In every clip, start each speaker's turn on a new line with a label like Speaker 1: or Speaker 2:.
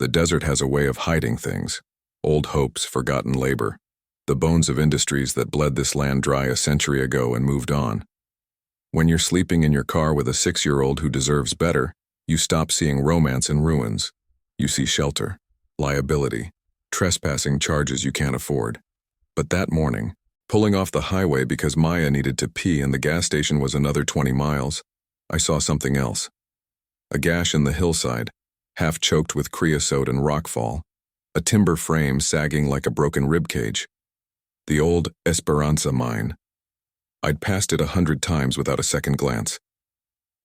Speaker 1: The desert has a way of hiding things. Old hopes, forgotten labor. The bones of industries that bled this land dry a century ago and moved on. When you're sleeping in your car with a 6-year-old who deserves better, you stop seeing romance in ruins. You see shelter, liability, trespassing charges you can't afford. But that morning, pulling off the highway because Maya needed to pee and the gas station was another 20 miles, I saw something else. A gash in the hillside, half choked with creosote and rockfall, a timber frame sagging like a broken ribcage. The old Esperanza mine. I'd passed it 100 times without a second glance.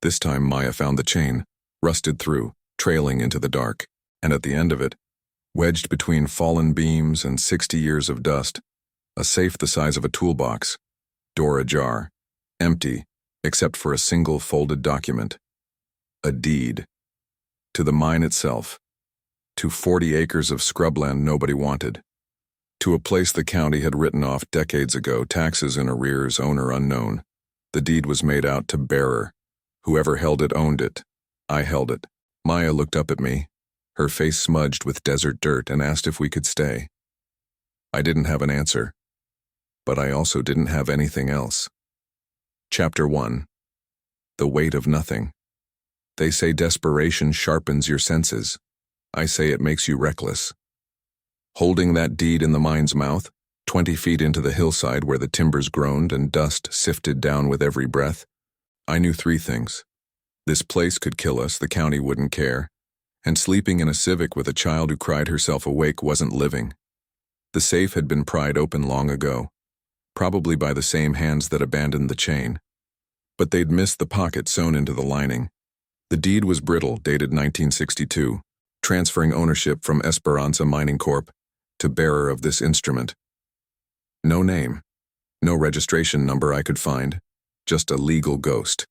Speaker 1: This time Maya found the chain, rusted through, trailing into the dark, and at the end of it, wedged between fallen beams and 60 years of dust, a safe the size of a toolbox, door ajar, empty, except for a single folded document. A deed. To the mine itself. To 40 acres of scrubland nobody wanted. To a place the county had written off decades ago, taxes in arrears, owner unknown. The deed was made out to bearer. Whoever held it owned it. I held it. Maya looked up at me, her face smudged with desert dirt, and asked if we could stay. I didn't have an answer, but I also didn't have anything else. Chapter 1. The weight of nothing. They say desperation sharpens your senses. I say it makes you reckless. Holding that deed in the mine's mouth, 20 feet into the hillside where the timbers groaned and dust sifted down with every breath, I knew 3 things. This place could kill us, the county wouldn't care, and sleeping in a Civic with a child who cried herself awake wasn't living. The safe had been pried open long ago, probably by the same hands that abandoned the chain. But they'd missed the pocket sewn into the lining. The deed was brittle, dated 1962, transferring ownership from Esperanza Mining Corp. To bearer of this instrument. No name, no registration number I could find, just a legal ghost.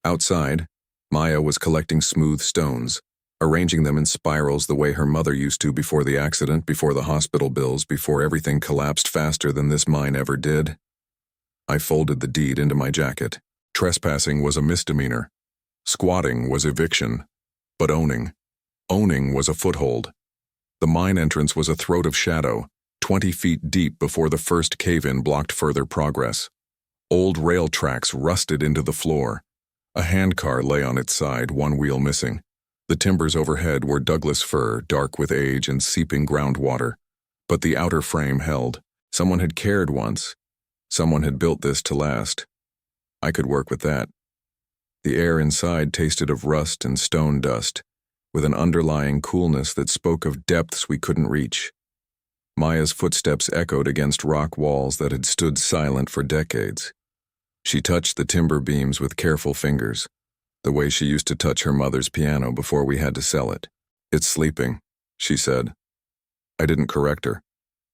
Speaker 1: Outside, Maya was collecting smooth stones, arranging them in spirals the way her mother used to before the accident, before the hospital bills, before everything collapsed faster than this mine ever did. I folded the deed into my jacket. Trespassing was a misdemeanor. Squatting was eviction. But owning was a foothold. The mine entrance was a throat of shadow, 20 feet deep before the first cave-in blocked further progress. Old rail tracks rusted into the floor. A handcar lay on its side, one wheel missing. The timbers overhead were Douglas fir, dark with age and seeping groundwater. But the outer frame held. Someone had cared once. Someone had built this to last. I could work with that. The air inside tasted of rust and stone dust, with an underlying coolness that spoke of depths we couldn't reach. Maya's footsteps echoed against rock walls that had stood silent for decades. She touched the timber beams with careful fingers, the way she used to touch her mother's piano before we had to sell it. "It's sleeping," she said. I didn't correct her.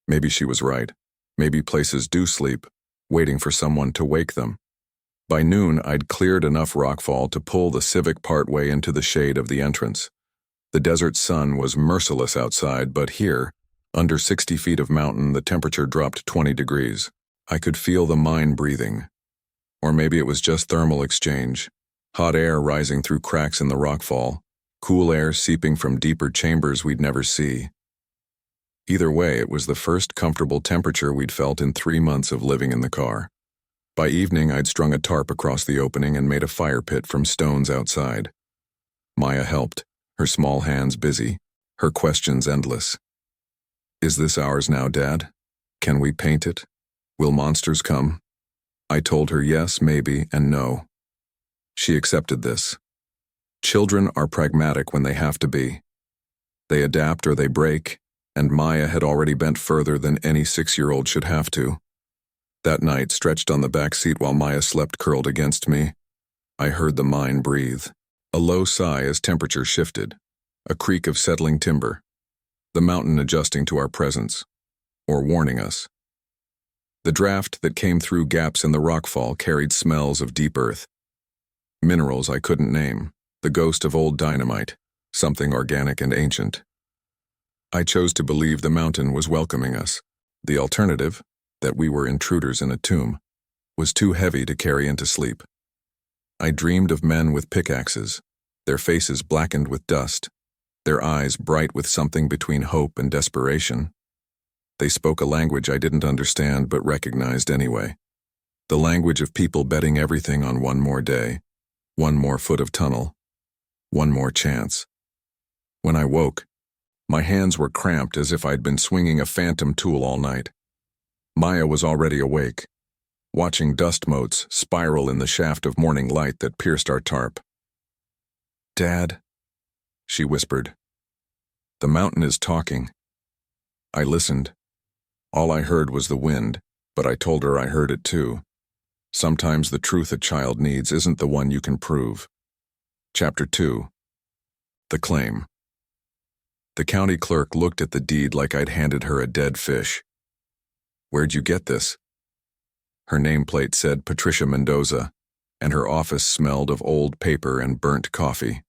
Speaker 1: Maybe she was right. Maybe places do sleep, waiting for someone to wake them. By noon, I'd cleared enough rockfall to pull the Civic partway into the shade of the entrance. The desert sun was merciless outside, but here, under 60 feet of mountain, the temperature dropped 20 degrees. I could feel the mine breathing. Or maybe it was just thermal exchange. Hot air rising through cracks in the rockfall, cool air seeping from deeper chambers we'd never see. Either way, it was the first comfortable temperature we'd felt in 3 months of living in the car. By evening, I'd strung a tarp across the opening and made a fire pit from stones outside. Maya helped, her small hands busy, her questions endless. "Is this ours now, Dad? Can we paint it? Will monsters come?" I told her yes, maybe, and no. She accepted this. Children are pragmatic when they have to be. They adapt or they break, and Maya had already bent further than any 6-year-old should have to. That night, stretched on the back seat while Maya slept curled against me, I heard the mine breathe. A low sigh as temperature shifted, a creak of settling timber, the mountain adjusting to our presence, or warning us. The draft that came through gaps in the rockfall carried smells of deep earth. Minerals I couldn't name, the ghost of old dynamite, something organic and ancient. I chose to believe the mountain was welcoming us. The alternative, that we were intruders in a tomb, was too heavy to carry into sleep. I dreamed of men with pickaxes, their faces blackened with dust, their eyes bright with something between hope and desperation. They spoke a language I didn't understand but recognized anyway. The language of people betting everything on one more day, one more foot of tunnel, one more chance. When I woke, my hands were cramped as if I'd been swinging a phantom tool all night. Maya was already awake, watching dust motes spiral in the shaft of morning light that pierced our tarp. "Dad," she whispered. "The mountain is talking." I listened. All I heard was the wind, but I told her I heard it too. Sometimes the truth a child needs isn't the one you can prove. Chapter 2. The Claim. The county clerk looked at the deed like I'd handed her a dead fish. "Where'd you get this?" Her nameplate said Patricia Mendoza, and her office smelled of old paper and burnt coffee.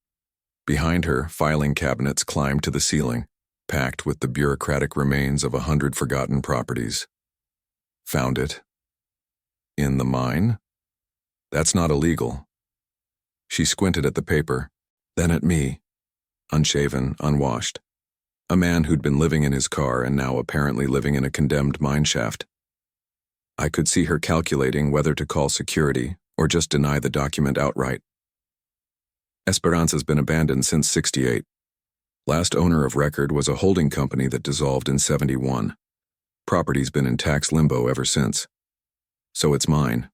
Speaker 1: Behind her, filing cabinets climbed to the ceiling, packed with the bureaucratic remains of 100 forgotten properties. "Found it." "In the mine?" "That's not illegal." She squinted at the paper, then at me, unshaven, unwashed. A man who'd been living in his car and now apparently living in a condemned mineshaft. I could see her calculating whether to call security or just deny the document outright. Esperanza's been abandoned since '68. Last owner of record was a holding company that dissolved in '71. Property's been in tax limbo ever since. So it's mine.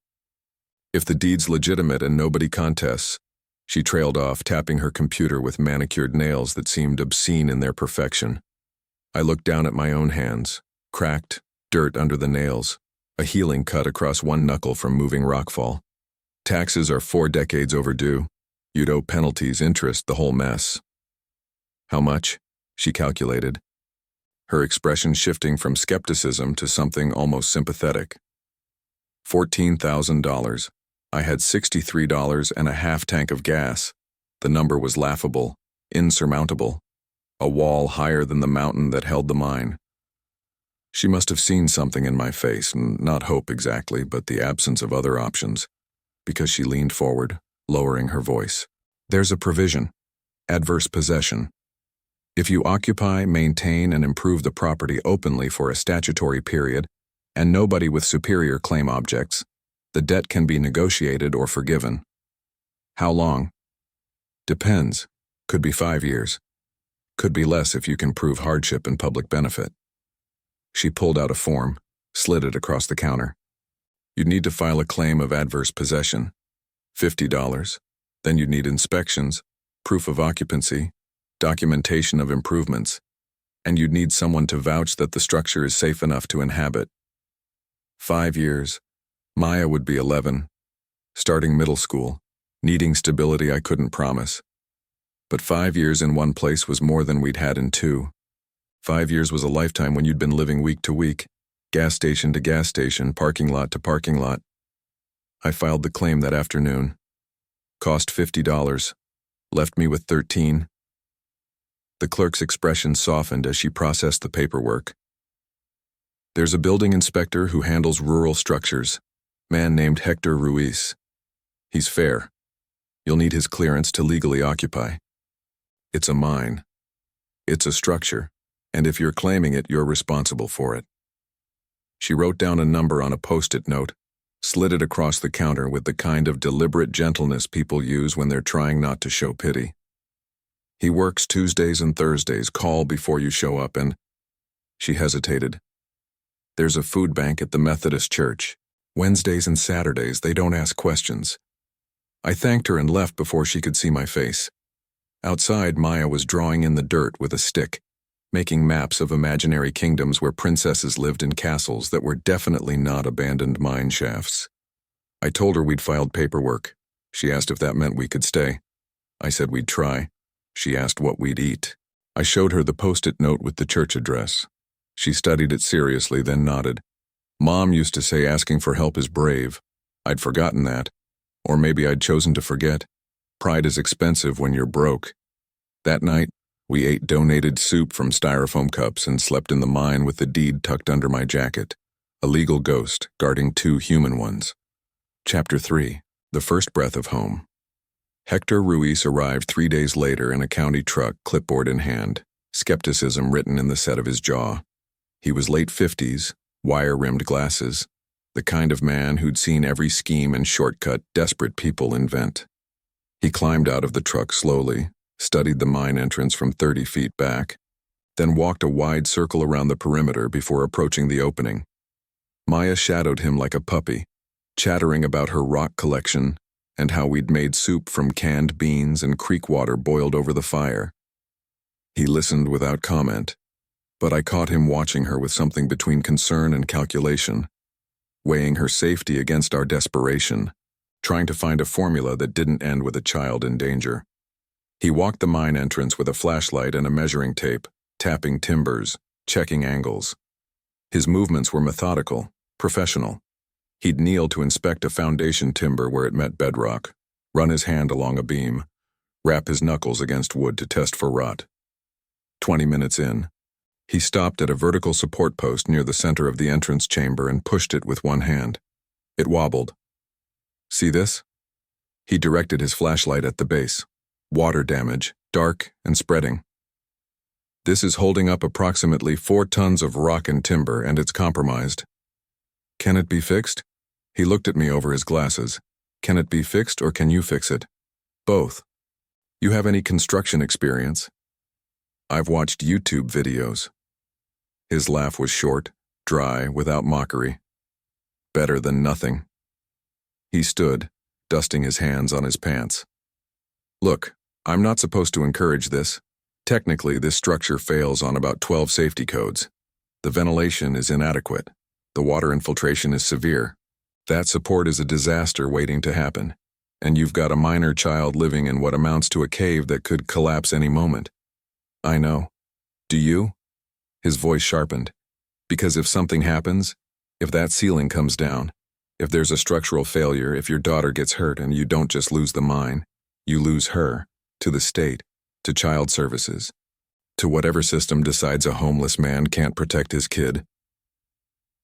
Speaker 1: If the deed's legitimate and nobody contests. She trailed off, tapping her computer with manicured nails that seemed obscene in their perfection. I looked down at my own hands, cracked, dirt under the nails, a healing cut across one knuckle from moving rockfall. Taxes are 4 decades overdue. You'd owe penalties, interest, the whole mess. "How much?" she calculated, her expression shifting from skepticism to something almost sympathetic. $14,000. I had $63 and a half tank of gas. The number was laughable, insurmountable, a wall higher than the mountain that held the mine. She must have seen something in my face, not hope exactly, but the absence of other options, because she leaned forward, lowering her voice. "There's a provision, adverse possession. If you occupy, maintain, and improve the property openly for a statutory period, and nobody with superior claim objects, the debt can be negotiated or forgiven." "How long?" "Depends. Could be 5 years. Could be less if you can prove hardship and public benefit." She pulled out a form, slid it across the counter. "You'd need to file a claim of adverse possession. $50. Then you'd need inspections, proof of occupancy, documentation of improvements, and you'd need someone to vouch that the structure is safe enough to inhabit. 5 years. Maya would be 11, starting middle school, needing stability I couldn't promise. But 5 years in one place was more than we'd had in 2. 5 years was a lifetime when you'd been living week to week, gas station to gas station, parking lot to parking lot. I filed the claim that afternoon. Cost $50, left me with 13. The clerk's expression softened as she processed the paperwork. "There's a building inspector who handles rural structures. Man named Hector Ruiz. He's fair. You'll need his clearance to legally occupy. It's a mine. It's a structure, and if you're claiming it, you're responsible for it." She wrote down a number on a post-it note, slid it across the counter with the kind of deliberate gentleness people use when they're trying not to show pity. "He works Tuesdays and Thursdays. Call before you show up and—" She hesitated. "There's a food bank at the Methodist Church. Wednesdays and Saturdays, they don't ask questions." I thanked her and left before she could see my face. Outside, Maya was drawing in the dirt with a stick, making maps of imaginary kingdoms where princesses lived in castles that were definitely not abandoned mine shafts. I told her we'd filed paperwork. She asked if that meant we could stay. I said we'd try. She asked what we'd eat. I showed her the post-it note with the church address. She studied it seriously, then nodded. Mom used to say asking for help is brave. I'd forgotten that. Or maybe I'd chosen to forget. Pride is expensive when you're broke. That night, we ate donated soup from styrofoam cups and slept in the mine with the deed tucked under my jacket, a legal ghost guarding 2 human ones. Chapter 3. The First Breath of Home. Hector Ruiz arrived 3 days later in a county truck, clipboard in hand, skepticism written in the set of his jaw. He was late 50s, wire-rimmed glasses, the kind of man who'd seen every scheme and shortcut desperate people invent. He climbed out of the truck slowly, studied the mine entrance from 30 feet back, then walked a wide circle around the perimeter before approaching the opening. Maya shadowed him like a puppy, chattering about her rock collection and how we'd made soup from canned beans and creek water boiled over the fire. He listened without comment, but I caught him watching her with something between concern and calculation, weighing her safety against our desperation, trying to find a formula that didn't end with a child in danger. He walked the mine entrance with a flashlight and a measuring tape, tapping timbers, checking angles. His movements were methodical, professional. He'd kneel to inspect a foundation timber where it met bedrock, run his hand along a beam, rap his knuckles against wood to test for rot. 20 minutes in, he stopped at a vertical support post near the center of the entrance chamber and pushed it with one hand. It wobbled. See this? He directed his flashlight at the base. Water damage, dark and spreading. This is holding up approximately 4 tons of rock and timber, and it's compromised. Can it be fixed? He looked at me over his glasses. Can it be fixed or can you fix it? Both. You have any construction experience? I've watched YouTube videos. His laugh was short, dry, without mockery. Better than nothing. He stood, dusting his hands on his pants. Look, I'm not supposed to encourage this. Technically, this structure fails on about 12 safety codes. The ventilation is inadequate. The water infiltration is severe. That support is a disaster waiting to happen. And you've got a minor child living in what amounts to a cave that could collapse any moment. I know. Do you? His voice sharpened. Because if something happens, if that ceiling comes down, if there's a structural failure, if your daughter gets hurt and you don't just lose the mine, you lose her, to the state, to child services, to whatever system decides a homeless man can't protect his kid.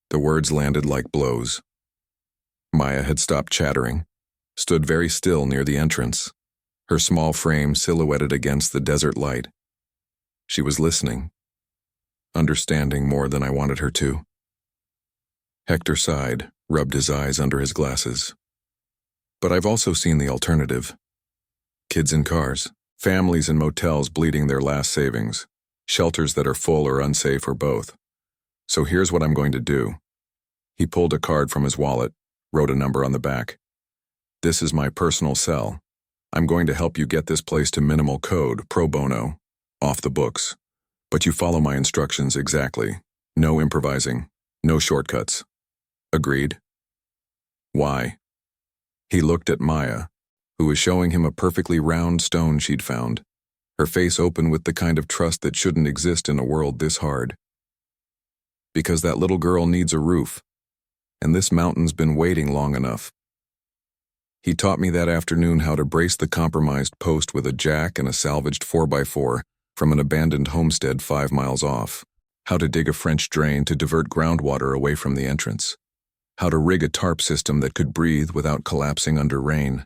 Speaker 1: The words landed like blows. Maya had stopped chattering, stood very still near the entrance, her small frame silhouetted against the desert light. She was listening, understanding more than I wanted her to. Hector sighed, rubbed his eyes under his glasses. But I've also seen the alternative. Kids in cars, families in motels bleeding their last savings, shelters that are full or unsafe or both. So here's what I'm going to do. He pulled a card from his wallet, wrote a number on the back. This is my personal cell. I'm going to help you get this place to minimal code, pro bono, off the books. But you follow my instructions exactly. No improvising, no shortcuts. Agreed? Why? He looked at Maya, who was showing him a perfectly round stone she'd found, her face open with the kind of trust that shouldn't exist in a world this hard. Because that little girl needs a roof, and this mountain's been waiting long enough. He taught me that afternoon how to brace the compromised post with a jack and a salvaged 4x4 from an abandoned homestead 5 miles off, how to dig a French drain to divert groundwater away from the entrance, how to rig a tarp system that could breathe without collapsing under rain.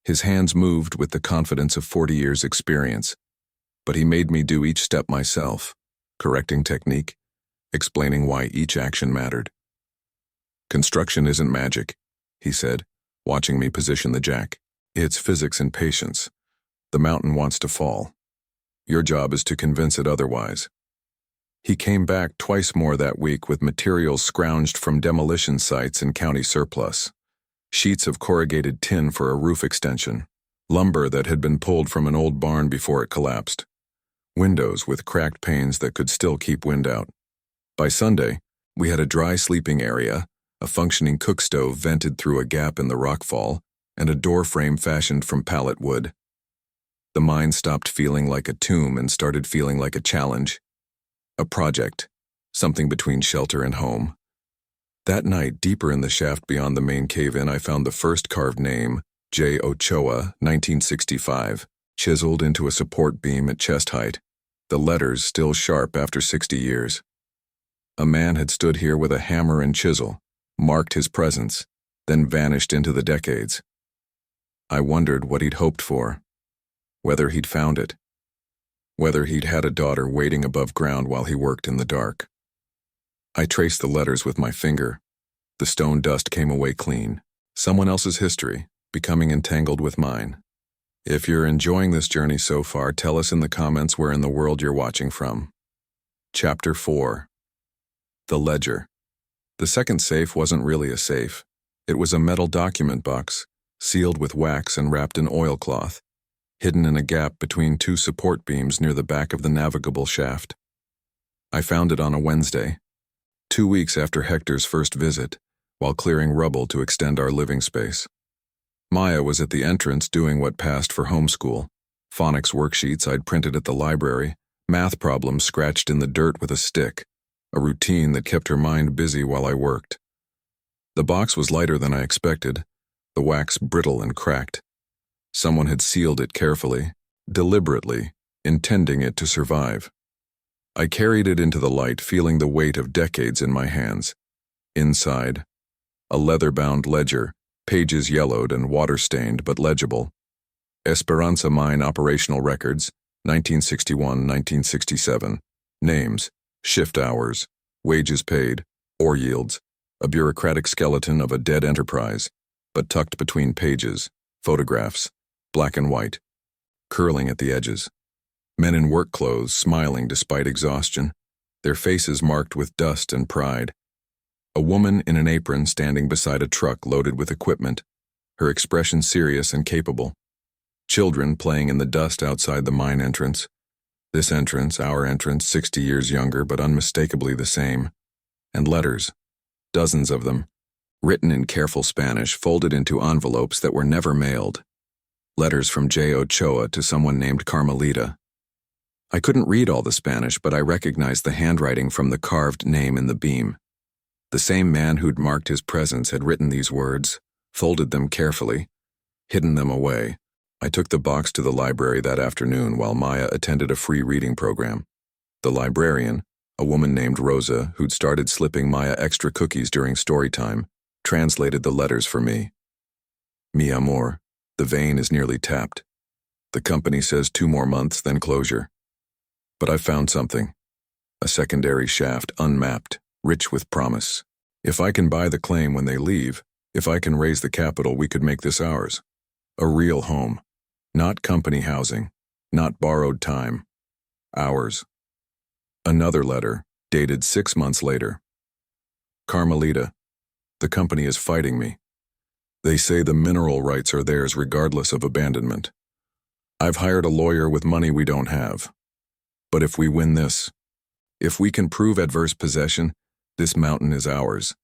Speaker 1: His hands moved with the confidence of 40 years' experience, but he made me do each step myself, correcting technique, explaining why each action mattered. Construction isn't magic, he said, watching me position the jack. It's physics and patience. The mountain wants to fall. Your job is to convince it otherwise. He came back twice more that week with materials scrounged from demolition sites and county surplus. Sheets of corrugated tin for a roof extension, lumber that had been pulled from an old barn before it collapsed, windows with cracked panes that could still keep wind out. By Sunday, we had a dry sleeping area, a functioning cook stove vented through a gap in the rockfall, and a door frame fashioned from pallet wood. The mine stopped feeling like a tomb and started feeling like a challenge. A project, something between shelter and home. That night, deeper in the shaft beyond the main cave-in, I found the first carved name, J. Ochoa, 1965, chiseled into a support beam at chest height, the letters still sharp after 60 years. A man had stood here with a hammer and chisel, marked his presence, then vanished into the decades. I wondered what he'd hoped for, whether he'd found it, whether he'd had a daughter waiting above ground while he worked in the dark. I traced the letters with my finger. The stone dust came away clean. Someone else's history, becoming entangled with mine. If you're enjoying this journey so far, tell us in the comments where in the world you're watching from. Chapter 4. The Ledger. The second safe wasn't really a safe. It was a metal document box, sealed with wax and wrapped in oilcloth, hidden in a gap between two support beams near the back of the navigable shaft. I found it on a Wednesday, 2 weeks after Hector's first visit, while clearing rubble to extend our living space. Maya was at the entrance doing what passed for homeschool, phonics worksheets I'd printed at the library, math problems scratched in the dirt with a stick, a routine that kept her mind busy while I worked. The box was lighter than I expected, the wax brittle and cracked. Someone had sealed it carefully, deliberately, intending it to survive. I carried it into the light, feeling the weight of decades in my hands. Inside, a leather-bound ledger, pages yellowed and water-stained but legible. Esperanza Mine Operational Records, 1961-1967. Names, shift hours, wages paid, ore yields, a bureaucratic skeleton of a dead enterprise, but tucked between pages, photographs, black and white, curling at the edges. Men in work clothes smiling despite exhaustion, their faces marked with dust and pride. A woman in an apron standing beside a truck loaded with equipment, her expression serious and capable. Children playing in the dust outside the mine entrance. This entrance, our entrance, 60 years younger but unmistakably the same. And letters, dozens of them, written in careful Spanish, folded into envelopes that were never mailed. Letters from J. Ochoa to someone named Carmelita. I couldn't read all the Spanish, but I recognized the handwriting from the carved name in the beam. The same man who'd marked his presence had written these words, folded them carefully, hidden them away. I took the box to the library that afternoon while Maya attended a free reading program. The librarian, a woman named Rosa, who'd started slipping Maya extra cookies during story time, translated the letters for me. Mi amor, the vein is nearly tapped. The company says 2 more months, then closure. But I found something. A secondary shaft, unmapped, rich with promise. If I can buy the claim when they leave, if I can raise the capital, we could make this ours. A real home. Not company housing. Not borrowed time. Ours. Another letter, dated 6 months later. Carmelita, the company is fighting me. They say the mineral rights are theirs regardless of abandonment. I've hired a lawyer with money we don't have. But if we win this, if we can prove adverse possession, this mountain is ours.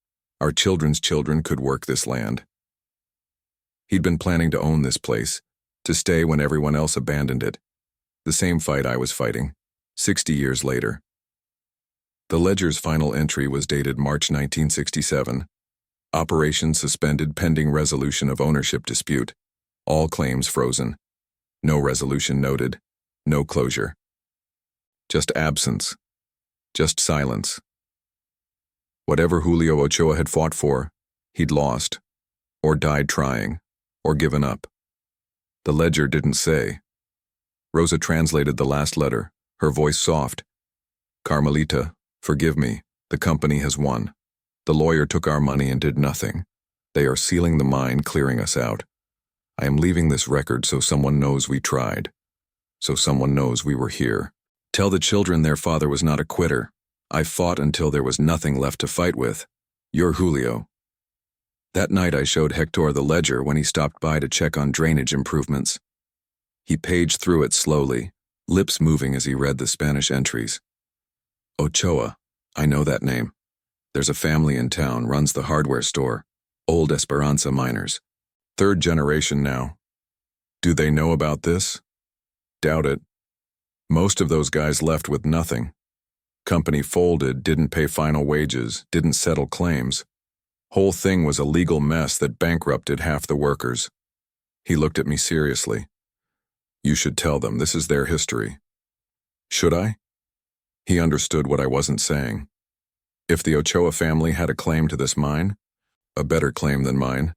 Speaker 1: Our children's children could work this land. He'd been planning to own this place, to stay when everyone else abandoned it. The same fight I was fighting, 60 years later. The ledger's final entry was dated March 1967. Operation suspended pending resolution of ownership dispute. All claims frozen. No resolution noted. No closure. Just absence. Just silence. Whatever Julio Ochoa had fought for, he'd lost, or died trying, or given up. The ledger didn't say. Rosa translated the last letter, her voice soft. Carmelita, forgive me, the company has won. The lawyer took our money and did nothing. They are sealing the mine, clearing us out. I am leaving this record so someone knows we tried. So someone knows we were here. Tell the children their father was not a quitter. I fought until there was nothing left to fight with. You're Julio. That night I showed Hector the ledger when he stopped by to check on drainage improvements. He paged through it slowly, lips moving as he read the Spanish entries. Ochoa, I know that name. There's a family in town, runs the hardware store. Old Esperanza miners. 3rd generation now. Do they know about this? Doubt it. Most of those guys left with nothing. Company folded, didn't pay final wages, didn't settle claims. Whole thing was a legal mess that bankrupted half the workers. He looked at me seriously. You should tell them this is their history. Should I? He understood what I wasn't saying. If the Ochoa family had a claim to this mine, a better claim than mine,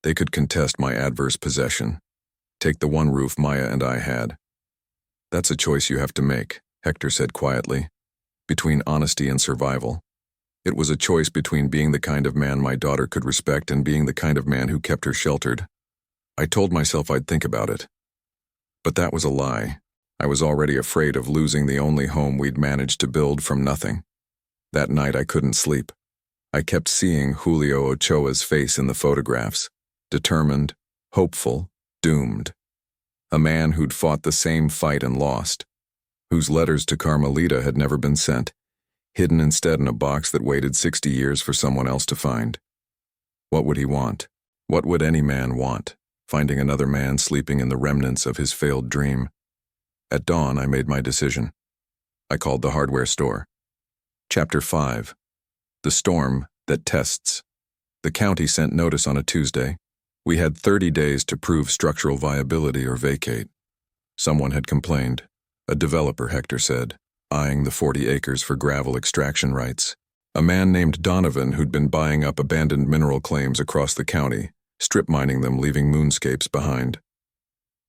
Speaker 1: they could contest my adverse possession. Take the one roof Maya and I had. That's a choice you have to make, Hector said quietly, between honesty and survival. It was a choice between being the kind of man my daughter could respect and being the kind of man who kept her sheltered. I told myself I'd think about it. But that was a lie. I was already afraid of losing the only home we'd managed to build from nothing. That night I couldn't sleep. I kept seeing Julio Ochoa's face in the photographs, determined, hopeful, doomed. A man who'd fought the same fight and lost, whose letters to Carmelita had never been sent, hidden instead in a box that waited 60 years for someone else to find. What would he want? What would any man want, finding another man sleeping in the remnants of his failed dream? At dawn, I made my decision. I called the hardware store. Chapter 5. The Storm That Tests. The county sent notice on a Tuesday. We had 30 days to prove structural viability or vacate. Someone had complained. A developer, Hector said, eyeing the 40 acres for gravel extraction rights. A man named Donovan who'd been buying up abandoned mineral claims across the county, strip mining them, leaving moonscapes behind.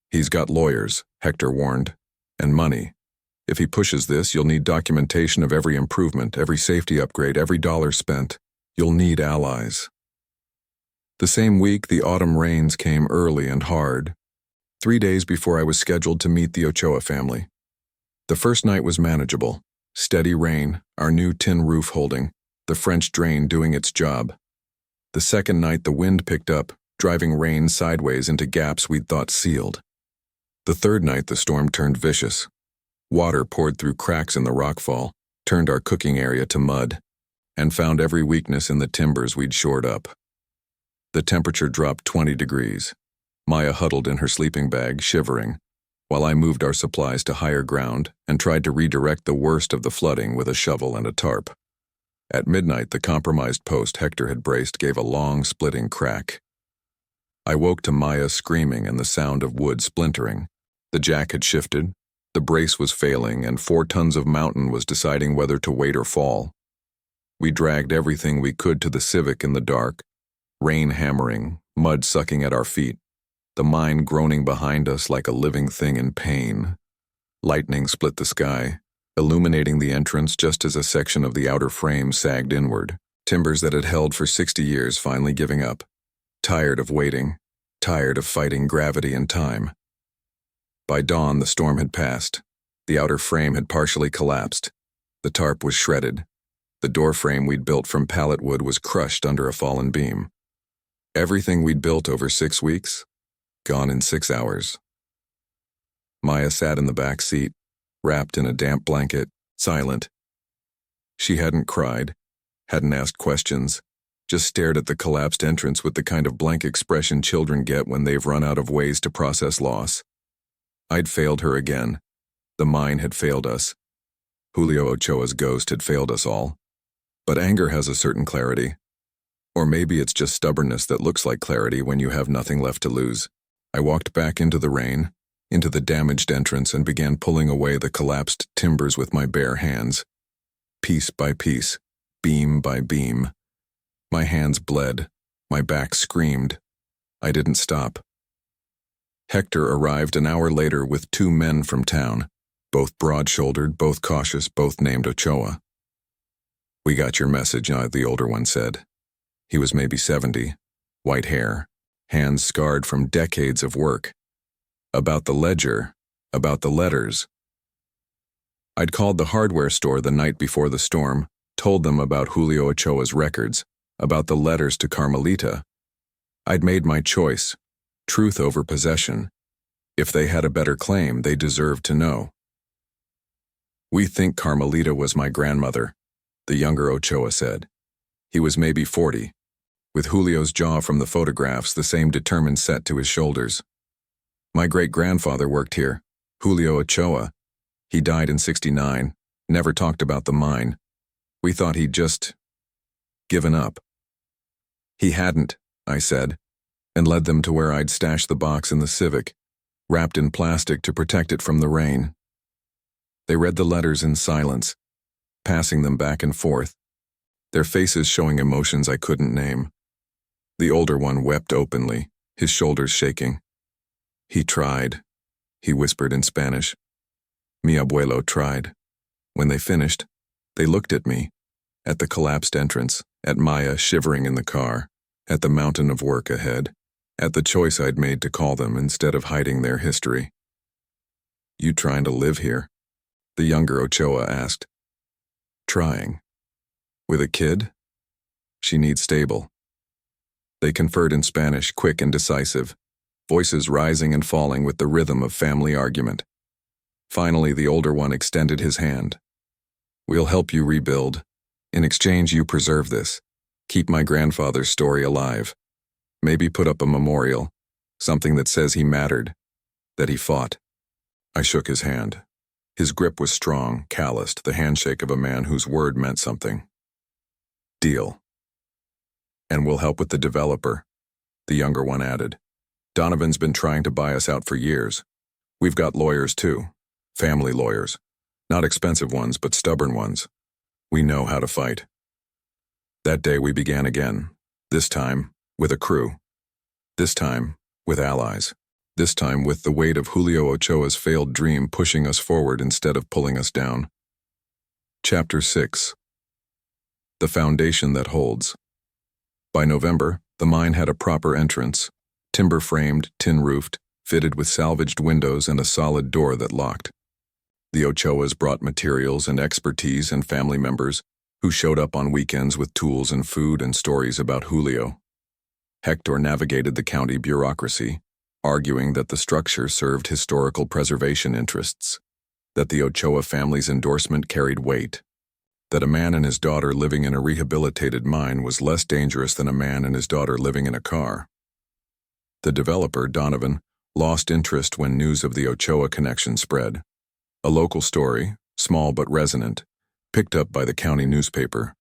Speaker 1: He's got lawyers, Hector warned, and money. If he pushes this, you'll need documentation of every improvement, every safety upgrade, every dollar spent. You'll need allies. The same week, the autumn rains came early and hard, 3 days before I was scheduled to meet the Ochoa family. The first night was manageable. Steady rain, our new tin roof holding, the French drain doing its job. The second night, the wind picked up, driving rain sideways into gaps we'd thought sealed. The third night, the storm turned vicious. Water poured through cracks in the rockfall, turned our cooking area to mud, and found every weakness in the timbers we'd shored up. The temperature dropped 20 degrees. Maya huddled in her sleeping bag, shivering, while I moved our supplies to higher ground and tried to redirect the worst of the flooding with a shovel and a tarp. At midnight, the compromised post Hector had braced gave a long, splitting crack. I woke to Maya screaming and the sound of wood splintering. The jack had shifted, the brace was failing, and 4 tons of mountain was deciding whether to wait or fall. We dragged everything we could to the Civic in the dark, rain hammering, mud sucking at our feet, the mine groaning behind us like a living thing in pain. Lightning split the sky, illuminating the entrance just as a section of the outer frame sagged inward, timbers that had held for 60 years finally giving up, tired of waiting, tired of fighting gravity and time. By dawn, the storm had passed. The outer frame had partially collapsed. The tarp was shredded. The door frame we'd built from pallet wood was crushed under a fallen beam. Everything we'd built over 6 weeks, gone in 6 hours. Maya sat in the back seat, wrapped in a damp blanket, silent. She hadn't cried, hadn't asked questions, just stared at the collapsed entrance with the kind of blank expression children get when they've run out of ways to process loss. I'd failed her again. The mine had failed us. Julio Ochoa's ghost had failed us all. But anger has a certain clarity. Or maybe it's just stubbornness that looks like clarity when you have nothing left to lose. I walked back into the rain, into the damaged entrance, and began pulling away the collapsed timbers with my bare hands. Piece by piece, beam by beam. My hands bled. My back screamed. I didn't stop. Hector arrived an hour later with 2 men from town, both broad-shouldered, both cautious, both named Ochoa. "We got your message," the older one said. He was maybe 70, white hair, hands scarred from decades of work. About the ledger, about the letters. I'd called the hardware store the night before the storm, told them about Julio Ochoa's records, about the letters to Carmelita. I'd made my choice. Truth over possession. If they had a better claim, they deserved to know. "We think Carmelita was my grandmother," the younger Ochoa said. He was maybe 40, with Julio's jaw from the photographs the same determined set to his shoulders. "My great-grandfather worked here, Julio Ochoa. He died in '69, never talked about the mine. We thought he'd just given up." "He hadn't," I said, and led them to where I'd stashed the box in the Civic, wrapped in plastic to protect it from the rain. They read the letters in silence, passing them back and forth, their faces showing emotions I couldn't name. The older one wept openly, his shoulders shaking. He tried, he whispered in Spanish. Mi abuelo tried. When they finished, they looked at me, at the collapsed entrance, at Maya shivering in the car, at the mountain of work ahead, at the choice I'd made to call them instead of hiding their history. You trying to live here? The younger Ochoa asked. Trying. With a kid? She needs stable. They conferred in Spanish, quick and decisive, voices rising and falling with the rhythm of family argument. Finally, the older one extended his hand. We'll help you rebuild. In exchange, you preserve this. Keep my grandfather's story alive. Maybe put up a memorial, something that says he mattered, that he fought. I shook his hand. His grip was strong, calloused, the handshake of a man whose word meant something. Deal. And we'll help with the developer, the younger one added. Donovan's been trying to buy us out for years. We've got lawyers too, family lawyers. Not expensive ones, but stubborn ones. We know how to fight. That day we began again, this time with a crew. This time with allies. This time with the weight of Julio Ochoa's failed dream pushing us forward instead of pulling us down. Chapter 6. The Foundation That Holds. By November, the mine had a proper entrance, timber-framed, tin-roofed, fitted with salvaged windows and a solid door that locked. The Ochoas brought materials and expertise and family members who showed up on weekends with tools and food and stories about Julio. Hector navigated the county bureaucracy, arguing that the structure served historical preservation interests, that the Ochoa family's endorsement carried weight, that a man and his daughter living in a rehabilitated mine was less dangerous than a man and his daughter living in a car. The developer, Donovan, lost interest when news of the Ochoa connection spread. A local story, small but resonant, picked up by the county newspaper.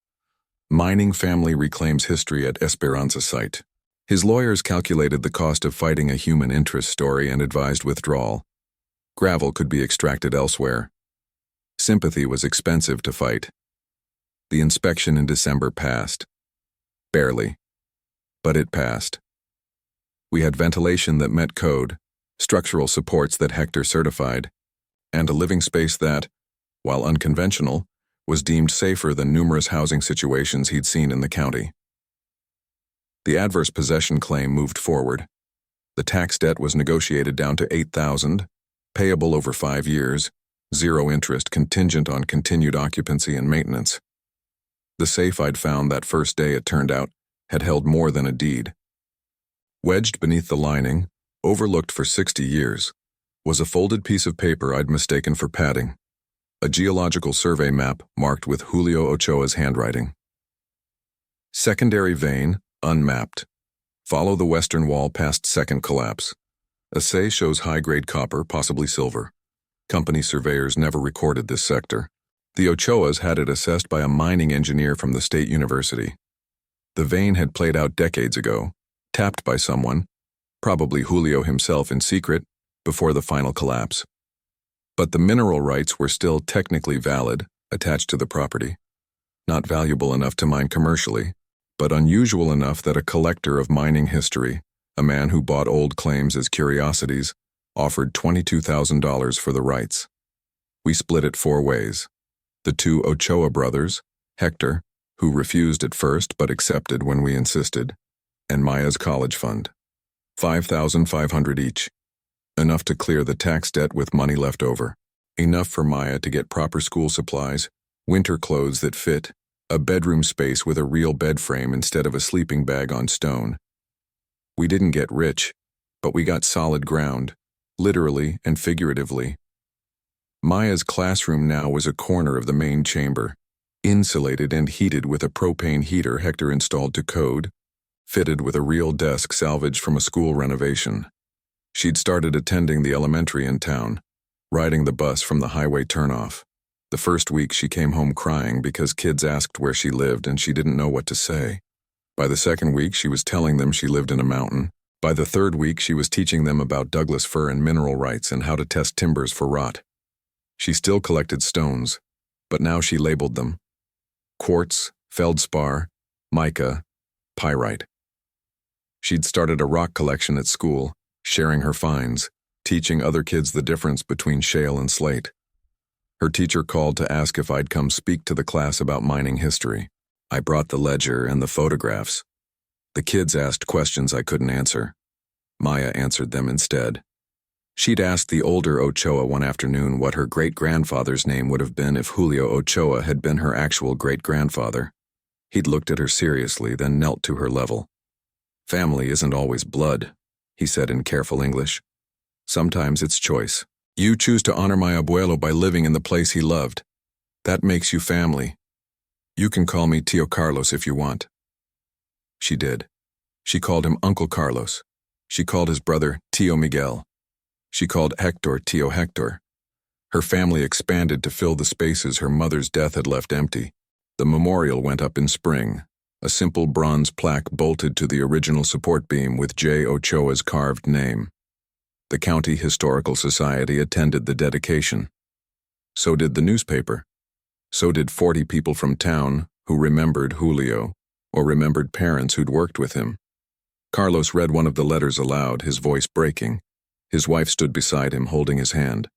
Speaker 1: Mining family reclaims history at Esperanza site. His lawyers calculated the cost of fighting a human interest story and advised withdrawal. Gravel could be extracted elsewhere. Sympathy was expensive to fight. The inspection in December passed. Barely. But it passed. We had ventilation that met code, structural supports that Hector certified, and a living space that, while unconventional, was deemed safer than numerous housing situations he'd seen in the county. The adverse possession claim moved forward. The tax debt was negotiated down to $8,000, payable over 5 years, 0 interest contingent on continued occupancy and maintenance. The safe I'd found that first day, it turned out, had held more than a deed. Wedged beneath the lining, overlooked for 60 years, was a folded piece of paper I'd mistaken for padding, a geological survey map marked with Julio Ochoa's handwriting. Secondary vein, unmapped. Follow the western wall past second collapse. Assay shows high-grade copper, possibly silver. Company surveyors never recorded this sector. The Ochoas had it assessed by a mining engineer from the state university. The vein had played out decades ago, tapped by someone, probably Julio himself in secret, before the final collapse. But the mineral rights were still technically valid, attached to the property. Not valuable enough to mine commercially, but unusual enough that a collector of mining history, a man who bought old claims as curiosities, offered $22,000 for the rights. We split it 4 ways. The 2 Ochoa brothers, Hector, who refused at first but accepted when we insisted, and Maya's college fund. $5,500 each. Enough to clear the tax debt with money left over. Enough for Maya to get proper school supplies, winter clothes that fit, a bedroom space with a real bed frame instead of a sleeping bag on stone. We didn't get rich, but we got solid ground, literally and figuratively. Maya's classroom now was a corner of the main chamber, insulated and heated with a propane heater Hector installed to code, fitted with a real desk salvaged from a school renovation. She'd started attending the elementary in town, riding the bus from the highway turnoff. The first week she came home crying because kids asked where she lived and she didn't know what to say. By the second week she was telling them she lived in a mountain. By the third week she was teaching them about Douglas fir and mineral rights and how to test timbers for rot. She still collected stones, but now she labeled them. Quartz, feldspar, mica, pyrite. She'd started a rock collection at school, sharing her finds, teaching other kids the difference between shale and slate. Her teacher called to ask if I'd come speak to the class about mining history. I brought the ledger and the photographs. The kids asked questions I couldn't answer. Maya answered them instead. She'd asked the older Ochoa one afternoon what her great-grandfather's name would have been if Julio Ochoa had been her actual great-grandfather. He'd looked at her seriously, then knelt to her level. "Family isn't always blood," he said in careful English. "Sometimes it's choice. You choose to honor my abuelo by living in the place he loved. That makes you family. You can call me Tio Carlos if you want." She did. She called him Uncle Carlos. She called his brother Tio Miguel. She called Hector Tio Hector. Her family expanded to fill the spaces her mother's death had left empty. The memorial went up in spring, a simple bronze plaque bolted to the original support beam with J. Ochoa's carved name. The County Historical Society attended the dedication. So did the newspaper. So did 40 people from town who remembered Julio or remembered parents who'd worked with him. Carlos read one of the letters aloud, his voice breaking. His wife stood beside him, holding his hand.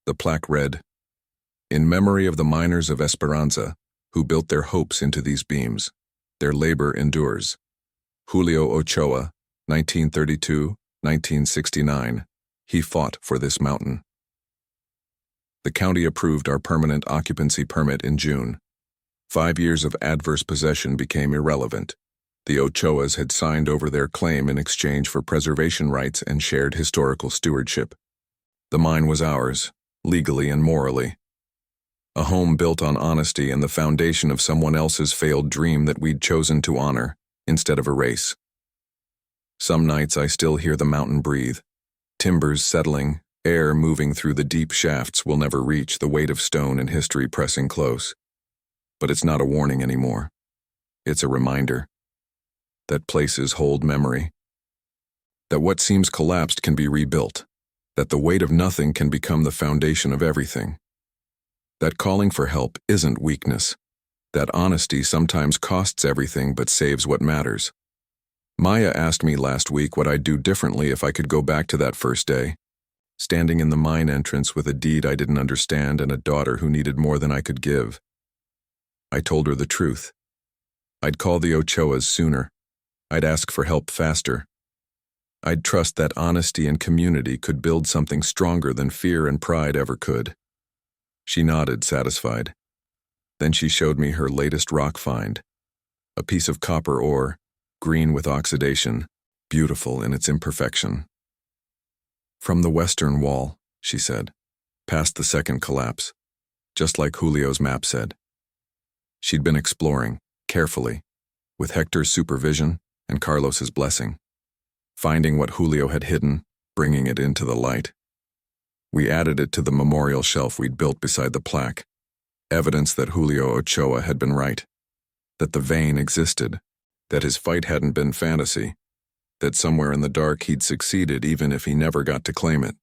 Speaker 1: The plaque read, "In memory of the miners of Esperanza, who built their hopes into these beams. Their labor endures. Julio Ochoa, 1932-1969. He fought for this mountain." The county approved our permanent occupancy permit in June. 5 years of adverse possession became irrelevant. The Ochoas had signed over their claim in exchange for preservation rights and shared historical stewardship. The mine was ours, legally and morally. A home built on honesty and the foundation of someone else's failed dream that we'd chosen to honor instead of erase. Some nights I still hear the mountain breathe. Timbers settling, air moving through the deep shafts will never reach the weight of stone and history pressing close. But it's not a warning anymore. It's a reminder that places hold memory, that what seems collapsed can be rebuilt, that the weight of nothing can become the foundation of everything, that calling for help isn't weakness, that honesty sometimes costs everything but saves what matters. Maya asked me last week what I'd do differently if I could go back to that first day, standing in the mine entrance with a deed I didn't understand and a daughter who needed more than I could give. I told her the truth. I'd call the Ochoas sooner. I'd ask for help faster. I'd trust that honesty and community could build something stronger than fear and pride ever could. She nodded, satisfied. Then she showed me her latest rock find, a piece of copper ore, green with oxidation, beautiful in its imperfection. "From the western wall," she said, "past the second collapse, just like Julio's map said." She'd been exploring, carefully, with Hector's supervision and Carlos's blessing, finding what Julio had hidden, bringing it into the light. We added it to the memorial shelf we'd built beside the plaque, evidence that Julio Ochoa had been right, that the vein existed, that his fight hadn't been fantasy, that somewhere in the dark he'd succeeded even if he never got to claim it.